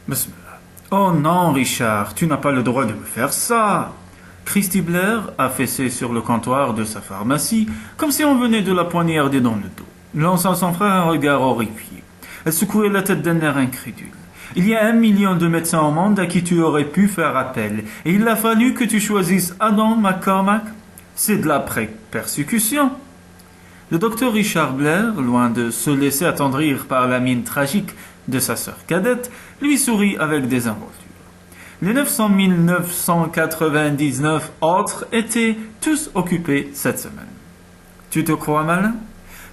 Bismillah. Oh non, Richard, tu n'as pas le droit de me faire ça. Christy Blair affaissée sur le comptoir de sa pharmacie, comme si on venait de la poignarder dans le dos, lança à son frère un regard horrifié. Elle secouait la tête d'un air incrédule. Il y a 1 million de médecins au monde à qui tu aurais pu faire appel, et il a fallu que tu choisisses Adam McCormack. C'est de la persécution. Le docteur Richard Blair, loin de se laisser attendrir par la mine tragique de sa sœur cadette, lui sourit avec désinvolture. Les 900 999 autres étaient tous occupés cette semaine. Tu te crois malin?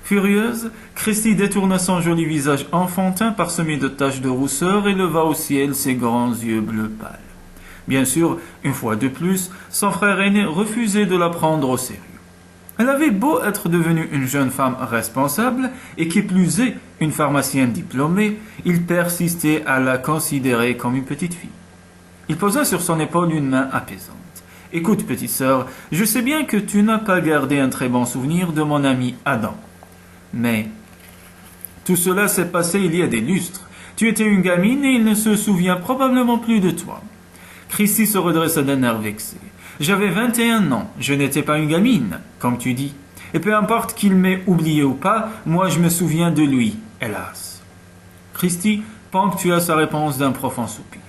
Furieuse, Christy détourna son joli visage enfantin parsemé de taches de rousseur et leva au ciel ses grands yeux bleu pâle. Bien sûr, une fois de plus, son frère aîné refusait de la prendre au sérieux. Elle avait beau être devenue une jeune femme responsable et qui plus est une pharmacienne diplômée, il persistait à la considérer comme une petite fille. Il posa sur son épaule une main apaisante. « Écoute, petite sœur, je sais bien que tu n'as pas gardé un très bon souvenir de mon ami Adam. Mais tout cela s'est passé il y a des lustres. Tu étais une gamine et il ne se souvient probablement plus de toi. » Christy se redressa d'un air vexé. « J'avais 21 ans, je n'étais pas une gamine, comme tu dis. Et peu importe qu'il m'ait oublié ou pas, moi je me souviens de lui, hélas. » Christy ponctua sa réponse d'un profond soupir.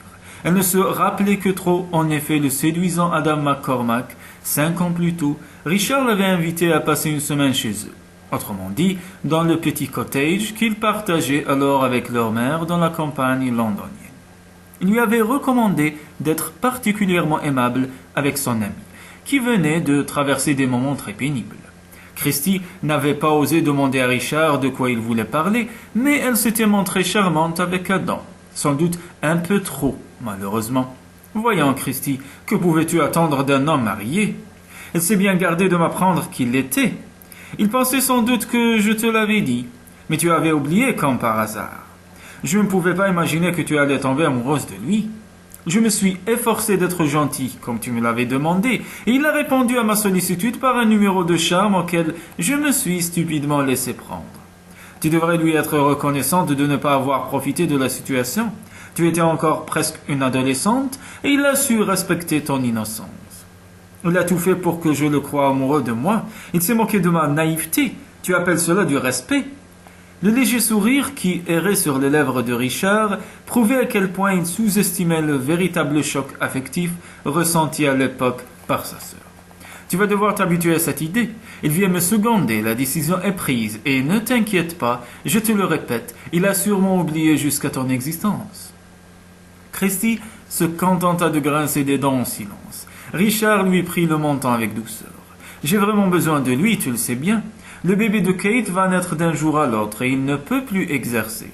Elle ne se rappelait que trop, en effet, le séduisant Adam McCormack. 5 ans plus tôt, Richard l'avait invité à passer une semaine chez eux. Autrement dit, dans le petit cottage qu'ils partageaient alors avec leur mère dans la campagne londonienne. Il lui avait recommandé d'être particulièrement aimable avec son ami, qui venait de traverser des moments très pénibles. Christy n'avait pas osé demander à Richard de quoi il voulait parler, mais elle s'était montrée charmante avec Adam. Sans doute un peu trop, malheureusement. Voyons, Christy, que pouvais-tu attendre d'un homme marié? Elle s'est bien gardée de m'apprendre qu'il l'était. Il pensait sans doute que je te l'avais dit, mais tu avais oublié comme par hasard. Je ne pouvais pas imaginer que tu allais tomber amoureuse de lui. Je me suis efforcé d'être gentil, comme tu me l'avais demandé, et il a répondu à ma sollicitude par un numéro de charme auquel je me suis stupidement laissé prendre. Tu devrais lui être reconnaissante de ne pas avoir profité de la situation. Tu étais encore presque une adolescente, et il a su respecter ton innocence. Il a tout fait pour que je le croie amoureux de moi. Il s'est moqué de ma naïveté. Tu appelles cela du respect? Le léger sourire qui errait sur les lèvres de Richard prouvait à quel point il sous-estimait le véritable choc affectif ressenti à l'époque par sa sœur. Tu vas devoir t'habituer à cette idée. Il vient me seconder, la décision est prise, et ne t'inquiète pas, je te le répète, il a sûrement oublié jusqu'à ton existence. Christy se contenta de grincer des dents en silence. Richard lui prit le menton avec douceur. « J'ai vraiment besoin de lui, tu le sais bien. Le bébé de Kate va naître d'un jour à l'autre et il ne peut plus exercer.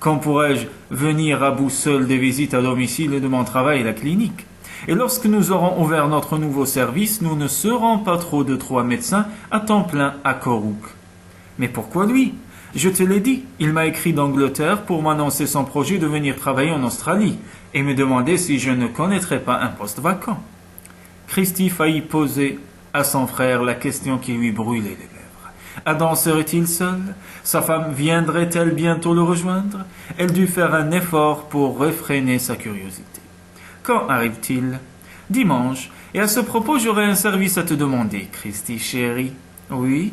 Quand pourrais-je venir à bout seul des visites à domicile de mon travail à la clinique? Et lorsque nous aurons ouvert notre nouveau service, nous ne serons pas trop de 3 médecins à temps plein à Corrook. Mais pourquoi lui? Je te l'ai dit, il m'a écrit d'Angleterre pour m'annoncer son projet de venir travailler en Australie et me demander si je ne connaîtrais pas un poste vacant. » Christy faillit poser à son frère la question qui lui brûlait les lèvres. Adam serait-il seul? Sa femme viendrait-elle bientôt le rejoindre? Elle dut faire un effort pour réfréner sa curiosité. Quand arrive-t-il? Dimanche. Et à ce propos, j'aurais un service à te demander, Christy chérie. Oui?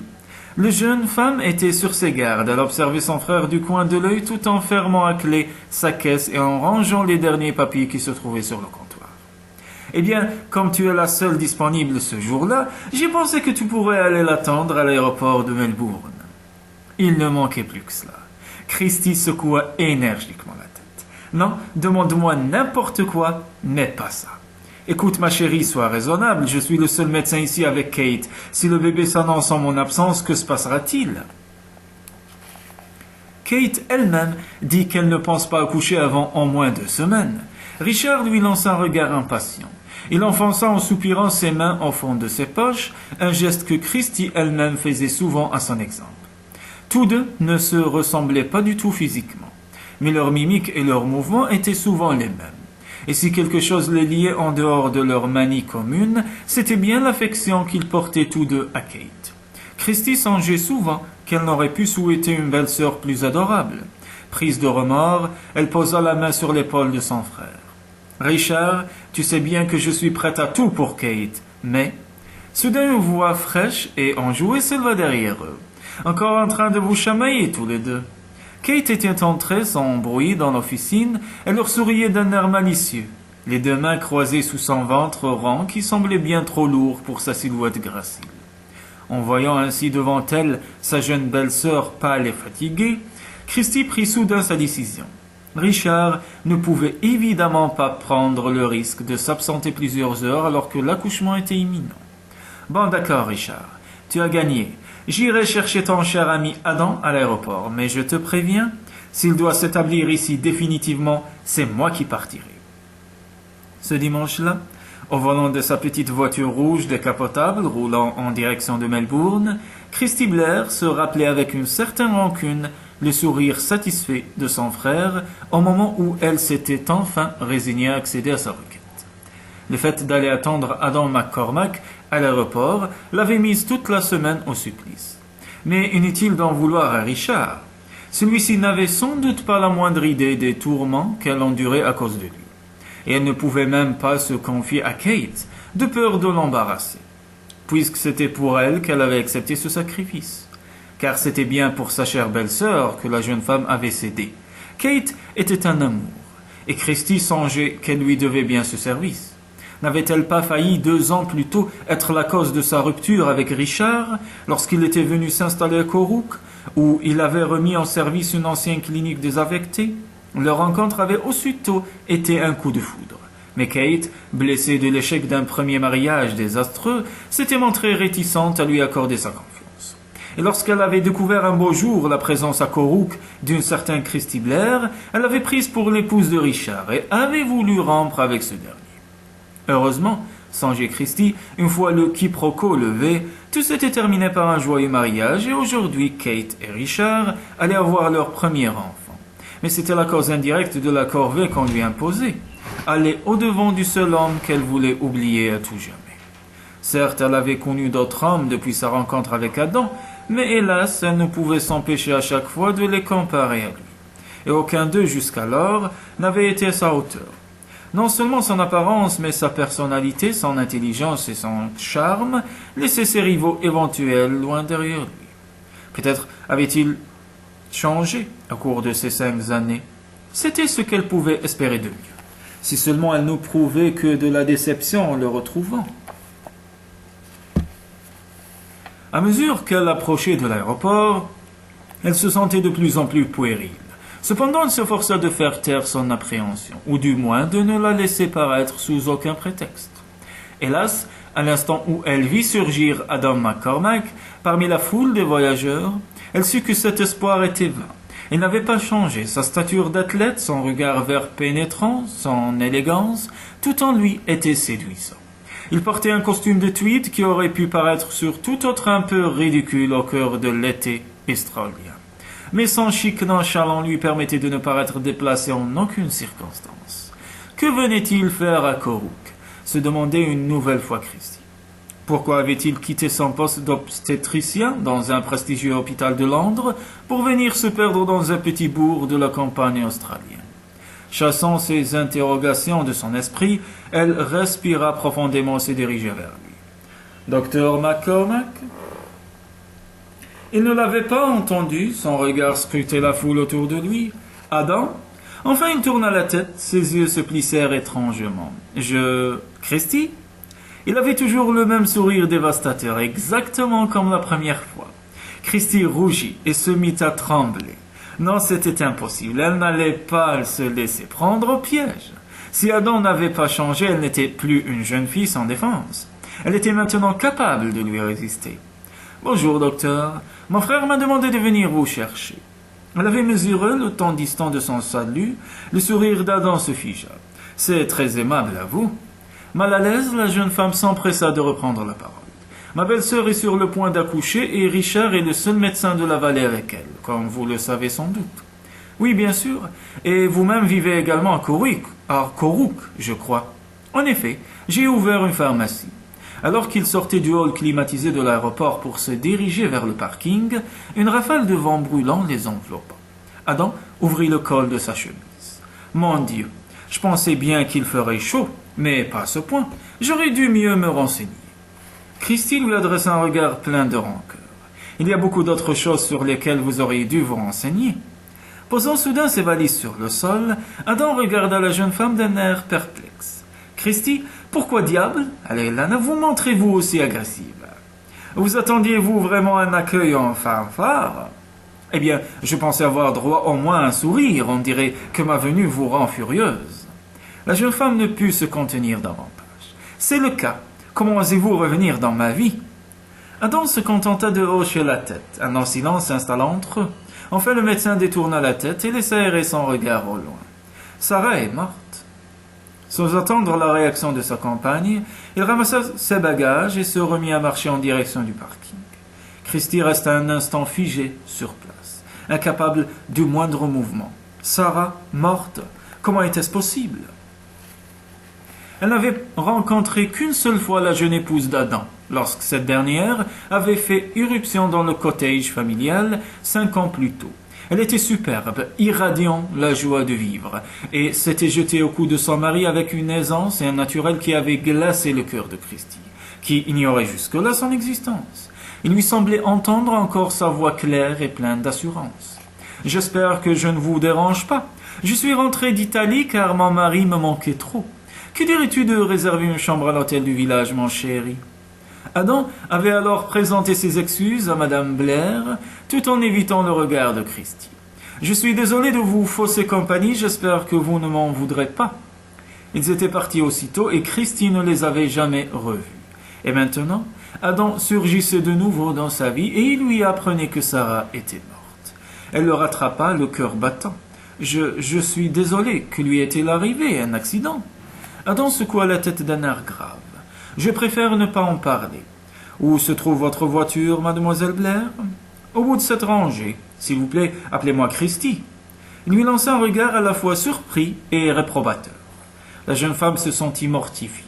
Le jeune femme était sur ses gardes. Elle observait son frère du coin de l'œil tout en fermant à clé sa caisse et en rangeant les derniers papiers qui se trouvaient sur le comptoir. Eh bien, comme tu es la seule disponible ce jour-là, j'ai pensé que tu pourrais aller l'attendre à l'aéroport de Melbourne. Il ne manquait plus que cela. Christy secoua énergiquement la tête. Non, demande-moi n'importe quoi, mais pas ça. Écoute, ma chérie, sois raisonnable. Je suis le seul médecin ici avec Kate. Si le bébé s'annonce en mon absence, que se passera-t-il? Kate elle-même dit qu'elle ne pense pas accoucher avant au moins 2 semaines. Richard lui lança un regard impatient. Il enfonça en soupirant ses mains au fond de ses poches, un geste que Christy elle-même faisait souvent à son exemple. Tous deux ne se ressemblaient pas du tout physiquement, mais leur mimique et leurs mouvements étaient souvent les mêmes. Et si quelque chose les liait en dehors de leur manie commune, c'était bien l'affection qu'ils portaient tous deux à Kate. Christy songeait souvent qu'elle n'aurait pu souhaiter une belle-sœur plus adorable. Prise de remords, elle posa la main sur l'épaule de son frère. « Richard, tu sais bien que je suis prête à tout pour Kate, mais... » Soudain, une voix fraîche et enjouée s'éleva derrière eux, encore en train de vous chamailler tous les deux. Kate était entrée sans bruit dans l'officine et leur souriait d'un air malicieux, les deux mains croisées sous son ventre rond qui semblait bien trop lourd pour sa silhouette gracile. En voyant ainsi devant elle sa jeune belle-sœur pâle et fatiguée, Christie prit soudain sa décision. Richard ne pouvait évidemment pas prendre le risque de s'absenter plusieurs heures alors que l'accouchement était imminent. « Bon, d'accord, Richard, tu as gagné. J'irai chercher ton cher ami Adam à l'aéroport, mais je te préviens, s'il doit s'établir ici définitivement, c'est moi qui partirai. » Ce dimanche-là, au volant de sa petite voiture rouge décapotable roulant en direction de Melbourne, Christie Blair se rappelait avec une certaine rancune le sourire satisfait de son frère au moment où elle s'était enfin résignée à accéder à sa requête. Le fait d'aller attendre Adam McCormack à l'aéroport l'avait mise toute la semaine au supplice. Mais inutile d'en vouloir à Richard. Celui-ci n'avait sans doute pas la moindre idée des tourments qu'elle endurait à cause de lui. Et elle ne pouvait même pas se confier à Kate, de peur de l'embarrasser, puisque c'était pour elle qu'elle avait accepté ce sacrifice. Car c'était bien pour sa chère belle-sœur que la jeune femme avait cédé. Kate était un amour, et Christie songeait qu'elle lui devait bien ce service. N'avait-elle pas failli 2 ans plus tôt être la cause de sa rupture avec Richard, lorsqu'il était venu s'installer à Kourou, où il avait remis en service une ancienne clinique désaffectée? Leur rencontre avait aussitôt été un coup de foudre. Mais Kate, blessée de l'échec d'un premier mariage désastreux, s'était montrée réticente à lui accorder sa confiance. Et lorsqu'elle avait découvert un beau jour la présence à Kourou d'une certaine Christie Blair, elle l'avait prise pour l'épouse de Richard et avait voulu rompre avec ce dernier. Heureusement, songeait Christie, une fois le quiproquo levé, tout s'était terminé par un joyeux mariage et aujourd'hui Kate et Richard allaient avoir leur premier enfant. Mais c'était la cause indirecte de la corvée qu'on lui imposait, aller au-devant du seul homme qu'elle voulait oublier à tout jamais. Certes, elle avait connu d'autres hommes depuis sa rencontre avec Adam, mais hélas, elle ne pouvait s'empêcher à chaque fois de les comparer à lui. Et aucun d'eux jusqu'alors n'avait été à sa hauteur. Non seulement son apparence, mais sa personnalité, son intelligence et son charme laissaient ses rivaux éventuels loin derrière lui. Peut-être avait-il changé au cours de ces 5 années. C'était ce qu'elle pouvait espérer de mieux. Si seulement elle nous prouvait que de la déception en le retrouvant. À mesure qu'elle approchait de l'aéroport, elle se sentait de plus en plus puérile. Cependant, elle s'efforça de faire taire son appréhension, ou du moins de ne la laisser paraître sous aucun prétexte. Hélas, à l'instant où elle vit surgir Adam McCormack parmi la foule des voyageurs, elle sut que cet espoir était vain. Il n'avait pas changé. Sa stature d'athlète, son regard vert pénétrant, son élégance, tout en lui était séduisant. Il portait un costume de tweed qui aurait pu paraître sur tout autre un peu ridicule au cœur de l'été australien. Mais son chic nonchalant lui permettait de ne paraître déplacé en aucune circonstance. Que venait-il faire à Kourou? Se demandait une nouvelle fois Christie. Pourquoi avait-il quitté son poste d'obstétricien dans un prestigieux hôpital de Londres pour venir se perdre dans un petit bourg de la campagne australienne? Chassant ces interrogations de son esprit, elle respira profondément et se dirigea vers lui. « Docteur McCormack ?» Il ne l'avait pas entendu, son regard scrutait la foule autour de lui. « Adam ?» Enfin, il tourna la tête, ses yeux se plissèrent étrangement. « Christie ?» Il avait toujours le même sourire dévastateur, exactement comme la première fois. Christie rougit et se mit à trembler. Non, c'était impossible, elle n'allait pas se laisser prendre au piège. Si Adam n'avait pas changé, elle n'était plus une jeune fille sans défense. Elle était maintenant capable de lui résister. « Bonjour, docteur. Mon frère m'a demandé de venir vous chercher. » Elle avait mesuré le temps distant de son salut. Le sourire d'Adam se figea. « C'est très aimable à vous. » Mal à l'aise, la jeune femme s'empressa de reprendre la parole. « Ma belle-sœur est sur le point d'accoucher et Richard est le seul médecin de la vallée avec elle, comme vous le savez sans doute. »« Oui, bien sûr. Et vous-même vivez également à Kourou, je crois. »« En effet, j'ai ouvert une pharmacie. » Alors qu'il sortait du hall climatisé de l'aéroport pour se diriger vers le parking, une rafale de vent brûlant les enveloppa. Adam ouvrit le col de sa chemise. Mon Dieu, je pensais bien qu'il ferait chaud, mais pas à ce point. J'aurais dû mieux me renseigner. Christie lui adressa un regard plein de rancœur. Il y a beaucoup d'autres choses sur lesquelles vous auriez dû vous renseigner. Posant soudain ses valises sur le sol, Adam regarda la jeune femme d'un air perplexe. Christie, pourquoi diable, Alelana, vous montrez-vous aussi agressive? Vous attendiez-vous vraiment un accueil en fanfare? Eh bien, je pensais avoir droit au moins à un sourire, on dirait que ma venue vous rend furieuse. La jeune femme ne put se contenir davantage. C'est le cas. Comment osez-vous revenir dans ma vie? Adam se contenta de hocher la tête. Un long silence s'installa entre eux. Enfin, le médecin détourna la tête et laissa errer son regard au loin. Sarah est morte. Sans attendre la réaction de sa compagne, il ramassa ses bagages et se remit à marcher en direction du parking. Christie resta un instant figée sur place, incapable du moindre mouvement. Sarah, morte, comment était-ce possible? Elle n'avait rencontré qu'une seule fois la jeune épouse d'Adam, lorsque cette dernière avait fait irruption dans le cottage familial 5 ans plus tôt. Elle était superbe, irradiant la joie de vivre, et s'était jetée au cou de son mari avec une aisance et un naturel qui avait glacé le cœur de Christie, qui ignorait jusque-là son existence. Il lui semblait entendre encore sa voix claire et pleine d'assurance. « J'espère que je ne vous dérange pas. Je suis rentré d'Italie car mon mari me manquait trop. Que dirais-tu de réserver une chambre à l'hôtel du village, mon chéri ?» Adam avait alors présenté ses excuses à Madame Blair, tout en évitant le regard de Christie. « Je suis désolé de vous fausser compagnie, j'espère que vous ne m'en voudrez pas. » Ils étaient partis aussitôt et Christie ne les avait jamais revus. Et maintenant, Adam surgissait de nouveau dans sa vie et il lui apprenait que Sarah était morte. Elle le rattrapa, le cœur battant. « Je suis désolé, que lui est-il arrivé, un accident ?» Adam secoua la tête d'un air grave. « Je préfère ne pas en parler. Où se trouve votre voiture, mademoiselle Blair ?»« Au bout de cette rangée. S'il vous plaît, appelez-moi Christie. » Il lui lança un regard à la fois surpris et réprobateur. La jeune femme se sentit mortifiée.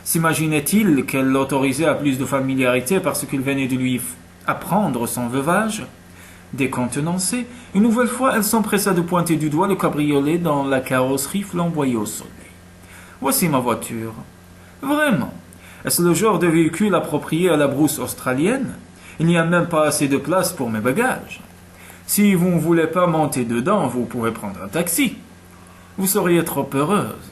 S'imaginait-il qu'elle l'autorisait à plus de familiarité parce qu'il venait de lui apprendre son veuvage? Décontenancée, une nouvelle fois, elle s'empressa de pointer du doigt le cabriolet dans la carrosserie flamboyée au soleil. « Voici ma voiture. »« Vraiment? Est-ce le genre de véhicule approprié à la brousse australienne? Il n'y a même pas assez de place pour mes bagages. Si vous ne voulez pas monter dedans, vous pouvez prendre un taxi. Vous seriez trop heureuse. »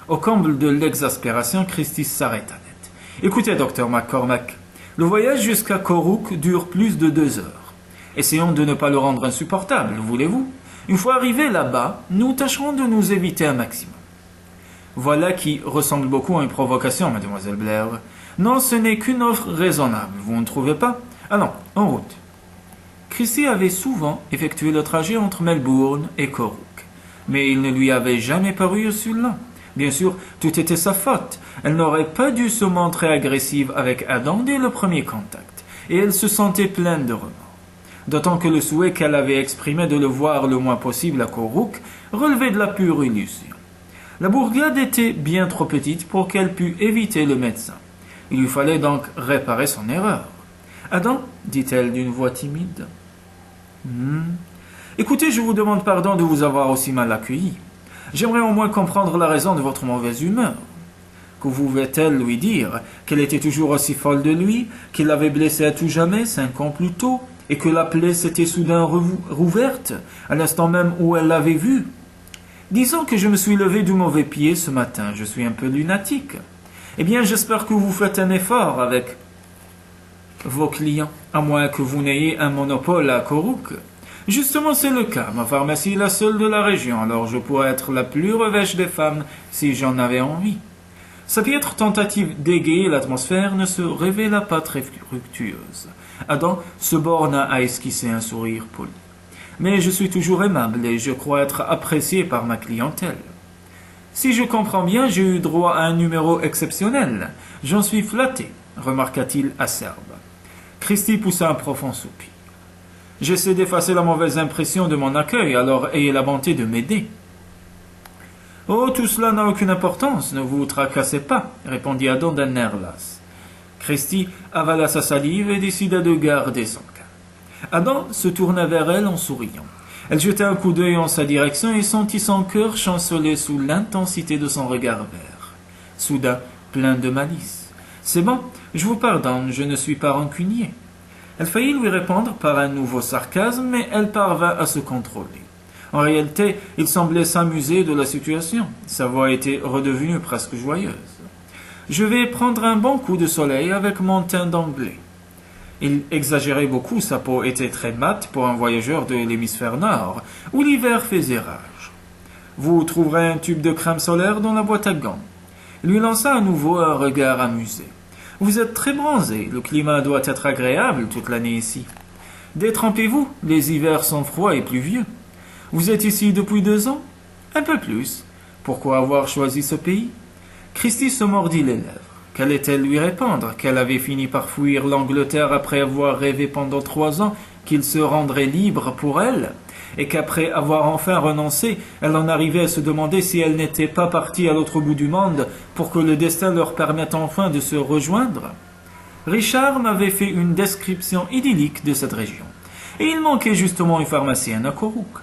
Au comble de l'exaspération, Christie s'arrêta net. « Écoutez, docteur McCormack, le voyage jusqu'à Corrook dure plus de 2 heures. Essayons de ne pas le rendre insupportable, voulez-vous? Une fois arrivés là-bas, nous tâcherons de nous éviter un maximum. » Voilà qui ressemble beaucoup à une provocation, mademoiselle Blair. Non, ce n'est qu'une offre raisonnable, vous ne trouvez pas? Allons, en route. Christie avait souvent effectué le trajet entre Melbourne et Corrook, mais il ne lui avait jamais paru aussi lent. Bien sûr, tout était sa faute. Elle n'aurait pas dû se montrer agressive avec Adam dès le premier contact, et elle se sentait pleine de remords. D'autant que le souhait qu'elle avait exprimé de le voir le moins possible à Corrook relevait de la pure illusion. La bourgade était bien trop petite pour qu'elle pût éviter le médecin. Il lui fallait donc réparer son erreur. « Adam, dit-elle d'une voix timide. Écoutez, je vous demande pardon de vous avoir aussi mal accueilli. J'aimerais au moins comprendre la raison de votre mauvaise humeur. Que pouvait-elle lui dire? Qu'elle était toujours aussi folle de lui, qu'il l'avait blessée à tout jamais 5 ans plus tôt, et que la plaie s'était soudain rouverte, à l'instant même où elle l'avait vue? Disons que je me suis levé du mauvais pied ce matin, je suis un peu lunatique. Eh bien, j'espère que vous faites un effort avec vos clients, à moins que vous n'ayez un monopole à Corrook. Justement, c'est le cas. Ma pharmacie est la seule de la région, alors je pourrais être la plus revêche des femmes si j'en avais envie. Sa piètre tentative d'égayer l'atmosphère ne se révéla pas très fructueuse. Adam se borna à esquisser un sourire poli. Mais je suis toujours aimable et je crois être apprécié par ma clientèle. Si je comprends bien, j'ai eu droit à un numéro exceptionnel. J'en suis flatté, remarqua-t-il acerbe. Christie poussa un profond soupir. J'essaie d'effacer la mauvaise impression de mon accueil, alors ayez la bonté de m'aider. Oh, tout cela n'a aucune importance, ne vous tracassez pas, répondit Adam d'un air las. Christie avala sa salive et décida de garder son calme. Adam se tourna vers elle en souriant. Elle jeta un coup d'œil en sa direction et sentit son cœur chanceler sous l'intensité de son regard vert, soudain plein de malice. « C'est bon, je vous pardonne, je ne suis pas rancunier. » Elle faillit lui répondre par un nouveau sarcasme, mais elle parvint à se contrôler. En réalité, il semblait s'amuser de la situation. Sa voix était redevenue presque joyeuse. « Je vais prendre un bon coup de soleil avec mon teint d'anglais. » Il exagérait beaucoup, sa peau était très mate pour un voyageur de l'hémisphère nord, où l'hiver faisait rage. « Vous trouverez un tube de crème solaire dans la boîte à gants. » Il lui lança à nouveau un regard amusé. « Vous êtes très bronzé, le climat doit être agréable toute l'année ici. Détrempez-vous, les hivers sont froids et pluvieux. Vous êtes ici depuis 2 ans? Un peu plus. Pourquoi avoir choisi ce pays? » Christie se mordit les lèvres. Qu'allait-elle lui répondre? Qu'elle avait fini par fuir l'Angleterre après avoir rêvé pendant 3 ans qu'il se rendrait libre pour elle, et qu'après avoir enfin renoncé, elle en arrivait à se demander si elle n'était pas partie à l'autre bout du monde pour que le destin leur permette enfin de se rejoindre? Richard m'avait fait une description idyllique de cette région, et il manquait justement une pharmacienne à Corrouk.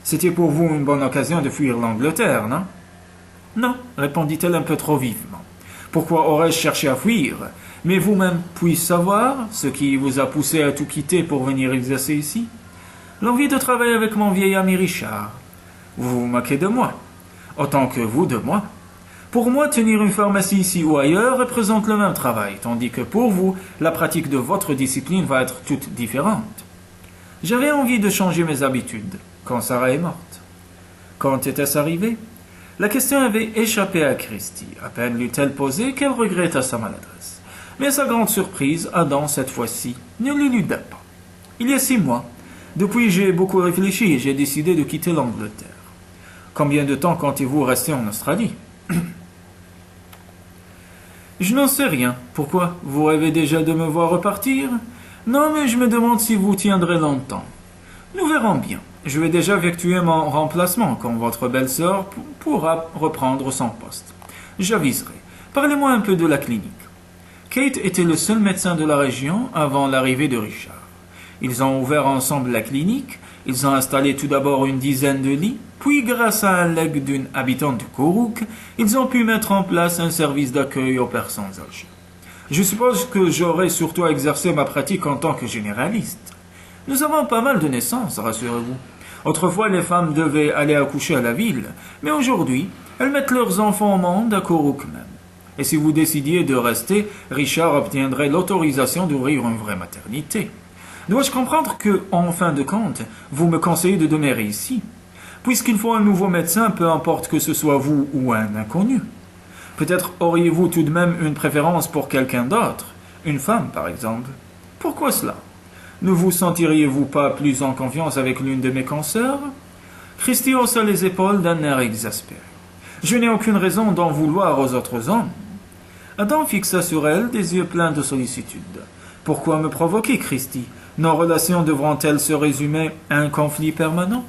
C'était pour vous une bonne occasion de fuir l'Angleterre, non? Non, répondit-elle un peu trop vivement. Pourquoi aurais-je cherché à fuir? Mais vous-même, puis-je savoir ce qui vous a poussé à tout quitter pour venir exercer ici? L'envie de travailler avec mon vieil ami Richard. Vous vous moquez de moi, autant que vous de moi. Pour moi, tenir une pharmacie ici ou ailleurs représente le même travail, tandis que pour vous, la pratique de votre discipline va être toute différente. J'avais envie de changer mes habitudes, quand Sarah est morte. Quand était-ce arrivé? La question avait échappé à Christie. À peine l'eut-elle posée qu'elle regretta sa maladresse. Mais à sa grande surprise, Adam, cette fois-ci, ne l'éluda pas. Il y a 6 mois. Depuis, j'ai beaucoup réfléchi et j'ai décidé de quitter l'Angleterre. Combien de temps comptez-vous rester en Australie? Je n'en sais rien. Pourquoi? Vous rêvez déjà de me voir repartir? Non, mais je me demande si vous tiendrez longtemps. Nous verrons bien. Je vais déjà effectuer mon remplacement quand votre belle-sœur pourra reprendre son poste. J'aviserai. Parlez-moi un peu de la clinique. Kate était le seul médecin de la région avant l'arrivée de Richard. Ils ont ouvert ensemble la clinique, ils ont installé tout d'abord une dizaine de lits, puis grâce à un legs d'une habitante de Corrouk, ils ont pu mettre en place un service d'accueil aux personnes âgées. Je suppose que j'aurai surtout exercé ma pratique en tant que généraliste. Nous avons pas mal de naissances, rassurez-vous. Autrefois, les femmes devaient aller accoucher à la ville, mais aujourd'hui, elles mettent leurs enfants au monde à Corrouk même. Et si vous décidiez de rester, Richard obtiendrait l'autorisation d'ouvrir une vraie maternité. Dois-je comprendre que, en fin de compte, vous me conseillez de demeurer ici? Puisqu'il faut un nouveau médecin, peu importe que ce soit vous ou un inconnu. Peut-être auriez-vous tout de même une préférence pour quelqu'un d'autre, une femme par exemple. Pourquoi cela? Ne vous sentiriez-vous pas plus en confiance avec l'une de mes consoeurs? Christie haussa les épaules d'un air exaspéré. Je n'ai aucune raison d'en vouloir aux autres hommes. Adam fixa sur elle des yeux pleins de sollicitude. Pourquoi me provoquer, Christie? Nos relations devront-elles se résumer à un conflit permanent?